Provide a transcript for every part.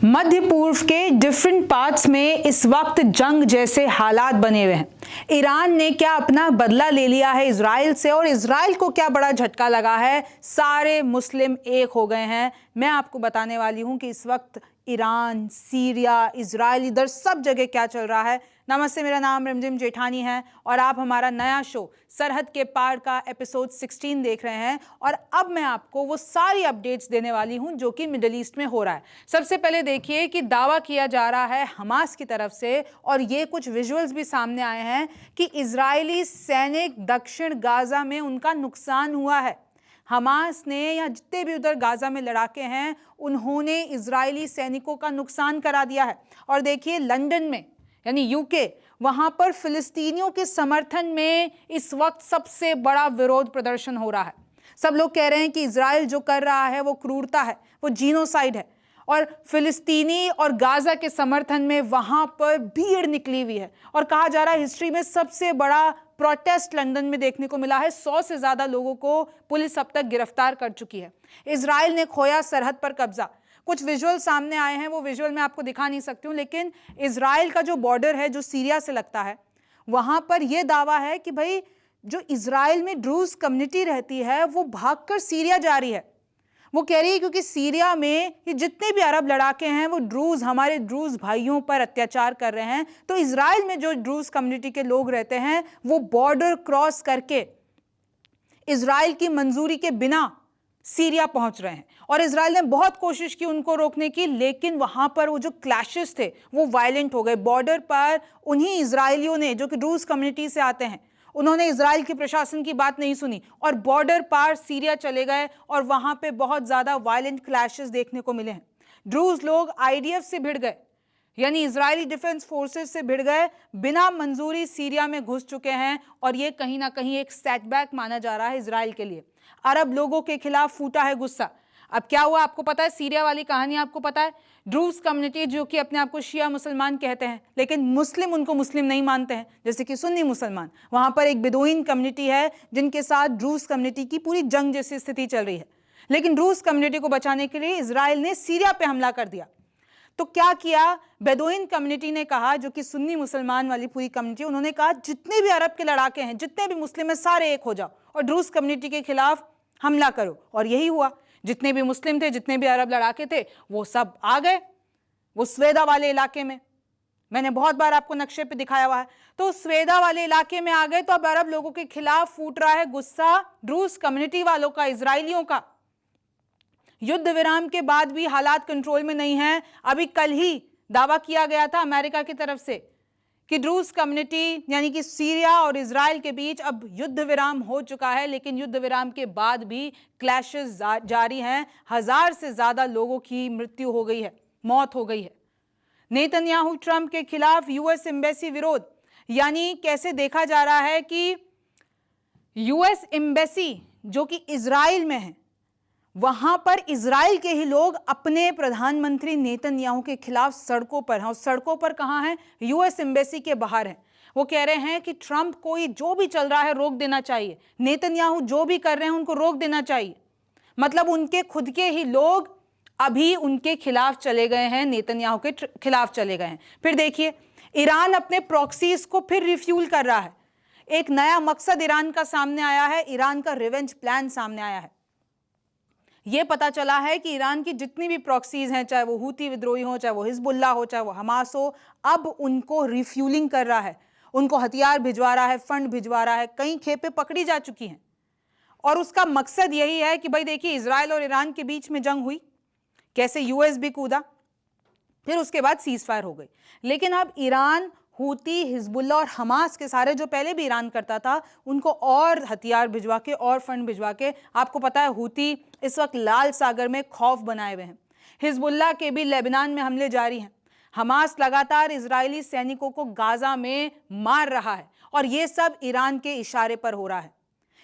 मध्य पूर्व के different parts में इस वक्त जंग जैसे हालात बने हुए हैं। ईरान ने क्या अपना बदला ले लिया है इजराइल से, और इजराइल को क्या बड़ा झटका लगा है। सारे मुस्लिम एक हो गए हैं। मैं आपको बताने वाली हूं कि इस वक्त ईरान, सीरिया, इजराइल, इधर सब जगह क्या चल रहा है। नमस्ते, मेरा नाम रिमझिम जेठानी है और आप हमारा नया शो सरहद के पार का एपिसोड 16 देख रहे हैं। और अब मैं आपको वो सारी अपडेट्स देने वाली हूं जो कि मिडिल ईस्ट में हो रहा है। सबसे पहले देखिए कि दावा किया जा रहा है हमास की तरफ से, और ये कुछ विजुअल्स भी सामने आए हैं कि इजरायली सैनिक दक्षिण गाजा में उनका नुकसान हुआ है। हमास ने या जितने भी उधर गाजा में लड़ाके हैं उन्होंने इजरायली सैनिकों का नुकसान करा दिया है। और देखिए लंदन में यानी यूके, वहां पर फिलिस्तीनियों के समर्थन में इस वक्त सबसे बड़ा विरोध प्रदर्शन हो रहा है। सब लोग कह रहे हैं कि इजराइल जो कर रहा है वो क्रूरता है, वो जीनोसाइड है। और फिलिस्तीनी और गाजा के समर्थन में वहां पर भीड़ निकली हुई है। और कहा जा रहा है हिस्ट्री में सबसे बड़ा प्रोटेस्ट लंदन में देखने को मिला है। 100 से ज्यादा लोगों को पुलिस अब तक गिरफ्तार कर चुकी है। इजराइल ने खोया सरहद पर कब्जा। कुछ विजुअल सामने आए हैं, वो विजुअल मैं आपको दिखा नहीं सकती हूं, लेकिन इजराइल का जो बॉर्डर है जो सीरिया से लगता है, वहां पर यह दावा है कि भाई जो इजराइल में ड्रूज कम्युनिटी रहती है वो भागकर सीरिया जा रही है। वो कह रही है क्योंकि सीरिया में ये जितने भी अरब लड़ाके हैं वो ड्रूज, हमारे ड्रूज भाइयों पर अत्याचार कर रहे हैं। तो इजराइल में जो ड्रूज कम्युनिटी के लोग रहते हैं वो बॉर्डर क्रॉस करके इजराइल की मंजूरी के बिना सीरिया पहुंच रहे हैं। और इजराइल ने बहुत कोशिश की उनको रोकने की, लेकिन वहां पर वो जो क्लैशेस थे वो वायलेंट हो गए। बॉर्डर पर उन्हीं इजरायलियों ने जो कि ड्रूज कम्युनिटी से आते हैं, उन्होंने इजराइल के प्रशासन की बात नहीं सुनी और बॉर्डर पार सीरिया चले गए। और वहां पे बहुत ज्यादा वायलेंट क्लैशेस देखने को मिले हैं। ड्रूज लोग आईडीएफ से भिड़ गए, यानी इजरायली डिफेंस फोर्सेस से भिड़ गए, बिना मंजूरी सीरिया में घुस चुके हैं। और ये कहीं ना कहीं एक सेटबैक माना जा रहा है इजराइल के लिए। अरब लोगों के खिलाफ फूटा है गुस्सा। अब क्या हुआ आपको पता है, सीरिया वाली कहानी आपको पता है। ड्रूज कम्युनिटी जो कि अपने आप को शिया मुसलमान कहते हैं, लेकिन मुस्लिम उनको मुस्लिम नहीं मानते हैं, जैसे कि सुन्नी मुसलमान। वहां पर एक बेदुइन कम्युनिटी है जिनके साथ ड्रूज कम्युनिटी की पूरी जंग जैसी स्थिति चल रही है। लेकिन ड्रूज कम्युनिटी को बचाने के लिए इजराइल ने सीरिया पे हमला कर दिया। तो क्या किया, बेदुइन कम्युनिटी ने कहा, जो कि सुन्नी मुसलमान वाली पूरी कम्युनिटी, उन्होंने कहा जितने भी अरब के लड़ाके हैं, जितने भी मुस्लिम हैं, सारे एक हो जाओ और ड्रूज कम्युनिटी के खिलाफ हमला करो। और यही हुआ। जितने भी मुस्लिम थे, जितने भी अरब लड़ाके थे, वो सब आ गए वो स्वेदा वाले इलाके में। मैंने बहुत बार आपको नक्शे पे दिखाया हुआ है। तो स्वेदा वाले इलाके में आ गए। तो अब अरब लोगों के खिलाफ फूट रहा है गुस्सा ड्रूज कम्युनिटी वालों का, इजरायलियों का। युद्ध विराम के बाद भी हालात कंट्रोल में नहीं है। अभी कल ही दावा किया गया था अमेरिका की तरफ से कि ड्रूज कम्युनिटी यानी कि सीरिया और इजराइल के बीच अब युद्ध विराम हो चुका है, लेकिन युद्ध विराम के बाद भी क्लैशेस जारी हैं। 1000 से ज्यादा लोगों की मृत्यु हो गई है, मौत हो गई है। नेतन्याहू ट्रंप के खिलाफ यूएस एम्बेसी विरोध, यानी कैसे देखा जा रहा है कि यूएस एम्बेसी जो कि इजराइल में है, वहां पर इजराइल के ही लोग अपने प्रधानमंत्री नेतन्याहू के खिलाफ सड़कों पर हैं। और सड़कों पर कहां हैं? यूएस एम्बेसी के बाहर हैं। वो कह रहे हैं कि ट्रंप को ये जो भी चल रहा है रोक देना चाहिए, नेतन्याहू जो भी कर रहे हैं उनको रोक देना चाहिए। मतलब उनके खुद के ही लोग अभी उनके खिलाफ चले गए हैं, नेतन्याहू के खिलाफ चले गए हैं। फिर देखिए ईरान अपने प्रॉक्सीज को फिर रिफ्यूल कर रहा है। एक नया मकसद ईरान का सामने आया है, ईरान का रिवेंज प्लान सामने आया है। यह पता चला है कि ईरान की जितनी भी प्रॉक्सीज हैं, चाहे वो हूती विद्रोही हो, चाहे वो हिजबुल्लाह हो, चाहे वो हमास हो, अब उनको रिफ्यूलिंग कर रहा है, उनको हथियार भिजवा रहा है, फंड भिजवा रहा है। कई खेपें पकड़ी जा चुकी हैं और उसका मकसद यही है कि भाई देखिए इजराइल और ईरान के बीच में जंग हुई, कैसे यूएस भी कूदा, फिर उसके बाद सीज फायर हो गई। लेकिन अब ईरान हूती, हिजबुल्ला और हमास के सारे जो पहले भी ईरान करता था उनको और हथियार भिजवा के और फंड भिजवा के, आपको पता है हूती इस वक्त लाल सागर में खौफ बनाए हुए हैं। हिजबुल्ला के भी लेबनान में हमले जारी हैं। हमास लगातार इजरायली सैनिकों को गाजा में मार रहा है और ये सब ईरान के इशारे पर हो रहा है।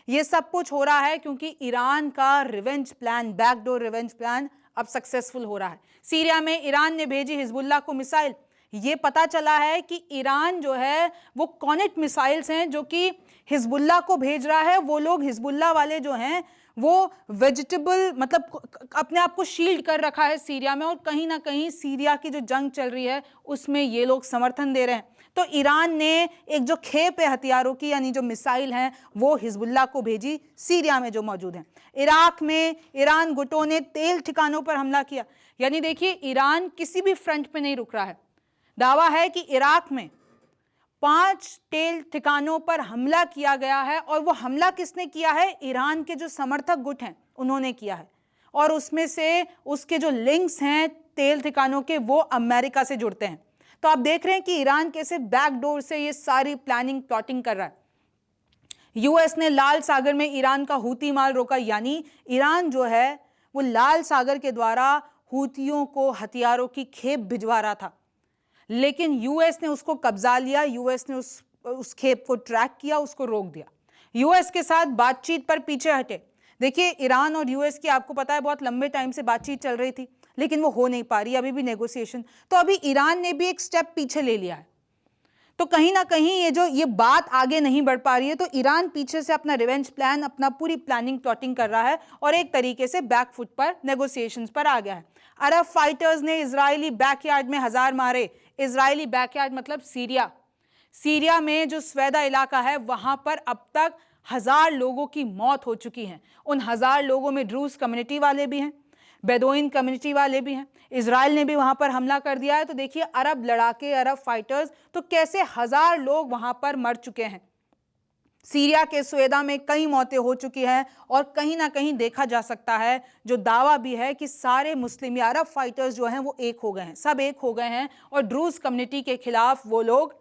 ये सब कुछ हो रहा है क्योंकि ईरान का revenge plan, backdoor revenge plan अब सक्सेसफुल हो रहा है। सीरिया में ईरान ने भेजी हिजबुल्लाह को मिसाइल। ये पता चला है कि ईरान जो है वो कॉनेट मिसाइल्स हैं जो कि हिजबुल्लाह को भेज रहा है। वो लोग हिजबुल्लाह वाले जो हैं वो वेजिटेबल मतलब अपने आप को शील्ड कर रखा है सीरिया में, और कहीं ना कहीं सीरिया की जो जंग चल रही है उसमें ये लोग समर्थन दे रहे हैं। तो ईरान ने एक जो खेप है हथियारों की, यानी जो मिसाइल हैं, वो हिजबुल्लाह को भेजी सीरिया में जो मौजूद हैं। इराक में ईरान गुटों ने तेल ठिकानों पर हमला किया। यानी देखिए, ईरान किसी भी फ्रंट पे नहीं रुक रहा है। दावा है कि इराक में 5 तेल ठिकानों पर हमला किया गया है, और वो हमला किसने किया है? ईरान के जो समर्थक गुट हैं उन्होंने किया है, और उसमें से उसके जो लिंक्स हैं तेल ठिकानों के, वो अमेरिका से जुड़ते हैं। तो आप देख रहे हैं कि ईरान कैसे बैकडोर से ये सारी प्लानिंग प्लॉटिंग कर रहा है। यूएस ने लाल सागर में ईरान का हूती माल रोका, यानी ईरान जो है वो लाल सागर के द्वारा हूतियों को हथियारों की खेप भिजवा रहा था, लेकिन यूएस ने उसको कब्जा लिया। यूएस ने उस खेप को ट्रैक किया, उसको रोक दिया। यूएस के साथ बातचीत पर पीछे हटे। देखिए, ईरान और यूएस की आपको पता है बहुत लंबे टाइम से बातचीत चल रही थी, लेकिन वो हो नहीं पा रही, अभी भी नेगोशिएशन। तो अभी ईरान ने भी एक स्टेप पीछे ले लिया है। तो कहीं ना कहीं ये बात आगे नहीं बढ़ पा रही है, तो ईरान पीछे से अपना रिवेंज प्लान, अपना पूरी प्लानिंग प्लॉटिंग कर रहा है, और एक तरीके से बैकफुट पर नेगोशिएशंस पर आ गया है। अरब फाइटर्स ने इजरायली बैकयार्ड में 1000 मारे। इजरायली बैकयार्ड मतलब सीरिया। सीरिया में जो स्वेदा इलाका है, वहां पर अब तक 1000 लोगों की मौत हो चुकी है। उन 1000 लोगों में ड्रूज कम्युनिटी वाले भी हैं, बेदोइन कम्युनिटी वाले भी हैं। इजराइल ने भी वहां पर हमला कर दिया है। तो देखिए, अरब लड़ाके, अरब फाइटर्स, तो कैसे 1000 लोग वहां पर मर चुके हैं। सीरिया के स्वेदा में कई मौतें हो चुकी हैं, और कहीं ना कहीं देखा जा सकता है, जो दावा भी है कि सारे मुस्लिम या अरब फाइटर्स जो हैं वो एक हो गए हैं, सब एक हो गए हैं, और ड्रूज कम्युनिटी के खिलाफ वो लोग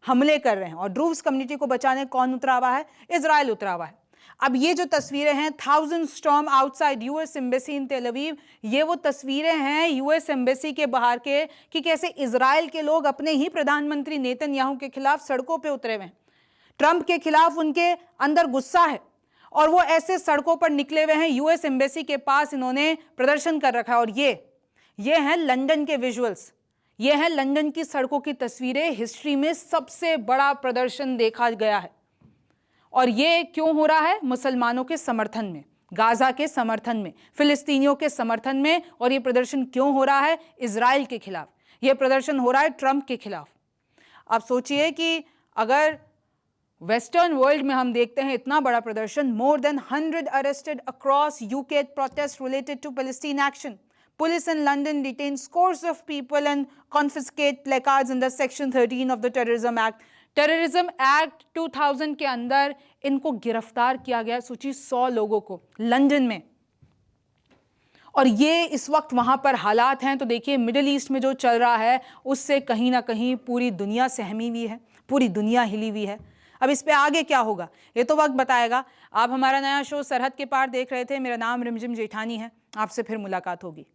हमले कर रहे हैं। और ड्रूज कम्युनिटी को बचाने कौन उतरा हुआ है? इजराइल उतरा हुआ है। अब ये जो तस्वीरें हैं, 1000 storm outside US embassy in तेल अवीव, ये वो तस्वीरें हैं यूएस एम्बेसी के बाहर के, कि कैसे इजराइल के लोग अपने ही प्रधानमंत्री नेतन्याहू के खिलाफ सड़कों पे उतरे हुए हैं। ट्रंप के खिलाफ उनके अंदर गुस्सा है, और वो ऐसे सड़कों पर निकले हुए हैं। यूएस एम्बेसी के पास इन्होंने प्रदर्शन कर रखा है। और ये हैं लंदन के विजुअल्स, ये हैं लंदन की सड़कों की तस्वीरें। हिस्ट्री में सबसे बड़ा प्रदर्शन देखा गया है, और ये क्यों हो रहा है? मुसलमानों के समर्थन में, गाजा के समर्थन में, फिलिस्तीनियों के समर्थन में। और ये प्रदर्शन क्यों हो रहा है? इजराइल के खिलाफ। ये प्रदर्शन हो रहा है ट्रंप के खिलाफ। आप सोचिए कि अगर वेस्टर्न वर्ल्ड में हम देखते हैं इतना बड़ा प्रदर्शन, more than 100 arrested across UK protest related to Palestine action, police in London detain scores of people and confiscate placards under section 13 of the terrorism act. Terrorism act 2000 के अंदर इनको गिरफ्तार किया गया। सोचिए, 100 लोगों को लंदन में। और ये इस वक्त वहां पर हालात हैं। तो देखिए, मिडिल ईस्ट में जो चल रहा है उससे कहीं ना कहीं पूरी दुनिया सहमी हुई है, पूरी दुनिया हिली हुई है। अब इस पे आगे क्या होगा ये तो वक्त बताएगा। आप हमारा नया शो सरहद के पार देख रहे थे। मेरा नाम रिमझिम जेठानी है। आपसे फिर मुलाकात होगी।